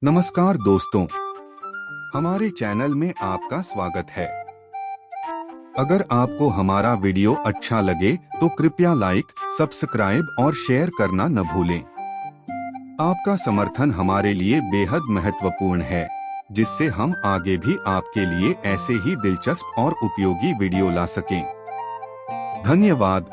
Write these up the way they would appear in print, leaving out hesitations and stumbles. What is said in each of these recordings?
नमस्कार दोस्तों, हमारे चैनल में आपका स्वागत है। अगर आपको हमारा वीडियो अच्छा लगे तो कृपया लाइक, सब्सक्राइब और शेयर करना न भूलें। आपका समर्थन हमारे लिए बेहद महत्वपूर्ण है, जिससे हम आगे भी आपके लिए ऐसे ही दिलचस्प और उपयोगी वीडियो ला सकें। धन्यवाद।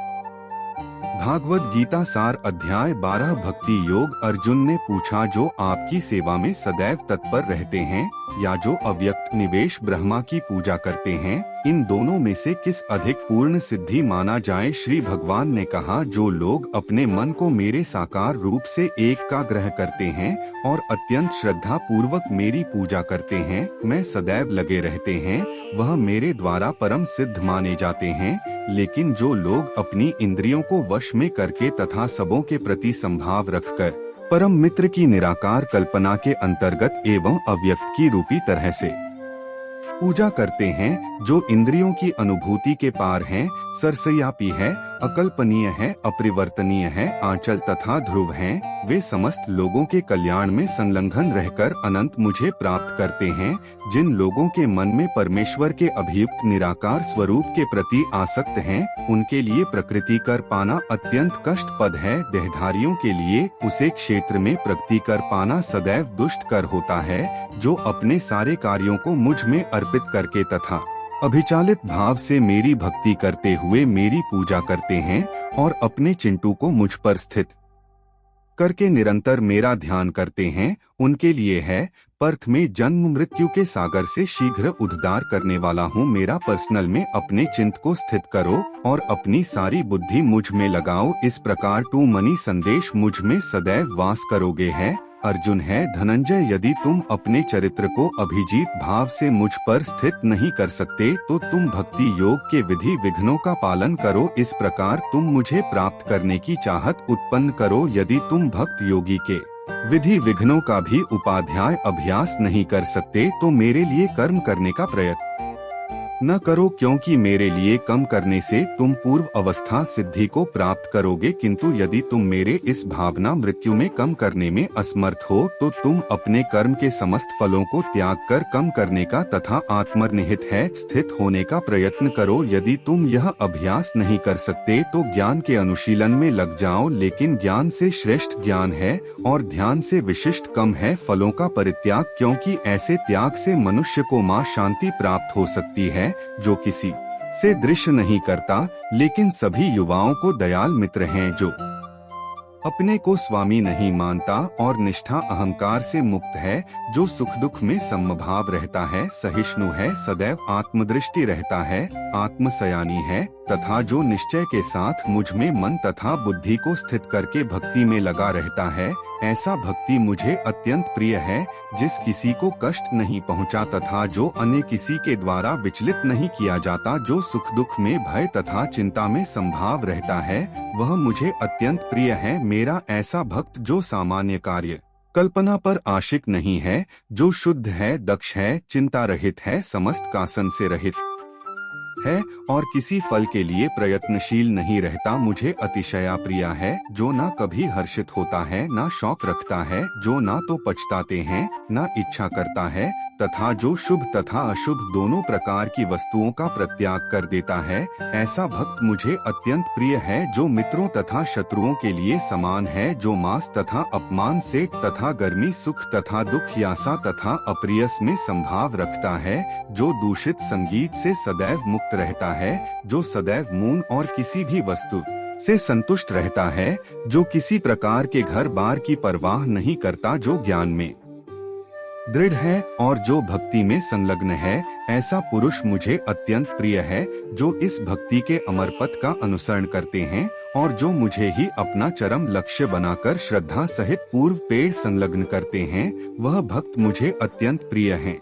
भागवत गीता सार अध्याय 12 भक्ति योग। अर्जुन ने पूछा, जो आपकी सेवा में सदैव तत्पर रहते हैं या जो अव्यक्त निवेश ब्रह्मा की पूजा करते हैं, इन दोनों में से किस अधिक पूर्ण सिद्धि माना जाए? श्री भगवान ने कहा, जो लोग अपने मन को मेरे साकार रूप से एकाग्र करते हैं और अत्यंत श्रद्धा पूर्वक मेरी पूजा करते हैं, मैं सदैव लगे रहते हैं, वह मेरे द्वारा परम सिद्ध माने जाते हैं। लेकिन जो लोग अपनी इंद्रियों को वश में करके तथा सबों के प्रति संभाव रखकर परम मित्र की निराकार कल्पना के अंतर्गत एवं अव्यक्त की रूपी तरह से पूजा करते हैं, जो इंद्रियों की अनुभूति के पार हैं, सरसयापी है, अकल्पनीय है, अपरिवर्तनीय है, आंचल तथा ध्रुव हैं, वे समस्त लोगों के कल्याण में संलग्न रहकर अनंत मुझे प्राप्त करते हैं। जिन लोगों के मन में परमेश्वर के अभियुक्त निराकार स्वरूप के प्रति आसक्त हैं, उनके लिए प्रकृति कर पाना अत्यंत कष्टप्रद है। देहधारियों के लिए उसे क्षेत्र में प्रगति कर पाना सदैव दुष्ट कर होता है। जो अपने सारे कार्यों को मुझ में अर्पित करके तथा अभिचालित भाव से मेरी भक्ति करते हुए मेरी पूजा करते हैं और अपने चिंटू को मुझ पर स्थित करके निरंतर मेरा ध्यान करते हैं, उनके लिए है पर्थ में जन्म मृत्यु के सागर से शीघ्र उद्धार करने वाला हूँ। मेरा पर्सनल में अपने चिंत को स्थित करो और अपनी सारी बुद्धि मुझ में लगाओ। इस प्रकार टू मनी संदेश मुझ में सदैव वास करोगे है। अर्जुन है, धनंजय, यदि तुम अपने चरित्र को अभिजीत भाव से मुझ पर स्थित नहीं कर सकते तो तुम भक्ति योग के विधि विघ्नों का पालन करो। इस प्रकार तुम मुझे प्राप्त करने की चाहत उत्पन्न करो। यदि तुम भक्त योगी के विधि विघ्नों का भी उपाध्याय अभ्यास नहीं कर सकते तो मेरे लिए कर्म करने का प्रयत्न न करो, क्योंकि मेरे लिए कम करने से तुम पूर्व अवस्था सिद्धि को प्राप्त करोगे। किंतु यदि तुम मेरे इस भावना मृत्यु में कम करने में असमर्थ हो तो तुम अपने कर्म के समस्त फलों को त्याग कर कम करने का तथा आत्मनिहित है स्थित होने का प्रयत्न करो। यदि तुम यह अभ्यास नहीं कर सकते तो ज्ञान के अनुशीलन में लग जाओ, लेकिन ज्ञान से श्रेष्ठ ज्ञान है और ध्यान से विशिष्ट कम है फलों का परित्याग, क्योंकि ऐसे त्याग से मनुष्य को मां शांति प्राप्त हो सकती है, जो किसी से दृश्य नहीं करता, लेकिन सभी युवाओं को दयाल मित्र हैं, जो अपने को स्वामी नहीं मानता और निष्ठा अहंकार से मुक्त है, जो सुख दुख में समभाव रहता है, सहिष्णु है, सदैव आत्मदृष्टि रहता है, आत्मसयानी है तथा जो निश्चय के साथ मुझ में मन तथा बुद्धि को स्थित करके भक्ति में लगा रहता है, ऐसा भक्ति मुझे अत्यंत प्रिय है। जिस किसी को कष्ट नहीं पहुंचा तथा जो अन्य किसी के द्वारा विचलित नहीं किया जाता, जो सुख दुख में भय तथा चिंता में संभाव रहता है, वह मुझे अत्यंत प्रिय है। मेरा ऐसा भक्त जो सामान्य कार्य कल्पना पर आशिक नहीं है, जो शुद्ध है, दक्ष है, चिंता रहित है, समस्त कासन से रहित है और किसी फल के लिए प्रयत्नशील नहीं रहता, मुझे अतिशया प्रिय है। जो ना कभी हर्षित होता है, ना शौक रखता है, जो ना तो पछताते हैं, ना इच्छा करता है, तथा जो शुभ तथा अशुभ दोनों प्रकार की वस्तुओं का परित्याग कर देता है, ऐसा भक्त मुझे अत्यंत प्रिय है। जो मित्रों तथा शत्रुओं के लिए समान है, जो मास तथा अपमान से तथा गर्मी सुख तथा दुख यासा तथा अप्रियस में संभाव रखता है, जो दूषित संगीत से सदैव मुक्त रहता है, जो सदैव मौन और किसी भी वस्तु से संतुष्ट रहता है, जो किसी प्रकार के घर बार की परवाह नहीं करता, जो ज्ञान में दृढ़ है और जो भक्ति में संलग्न है, ऐसा पुरुष मुझे अत्यंत प्रिय है। जो इस भक्ति के अमर पथ का अनुसरण करते हैं और जो मुझे ही अपना चरम लक्ष्य बनाकर श्रद्धा सहित पूर्व पेड़ संलग्न करते हैं, वह भक्त मुझे अत्यंत प्रिय है।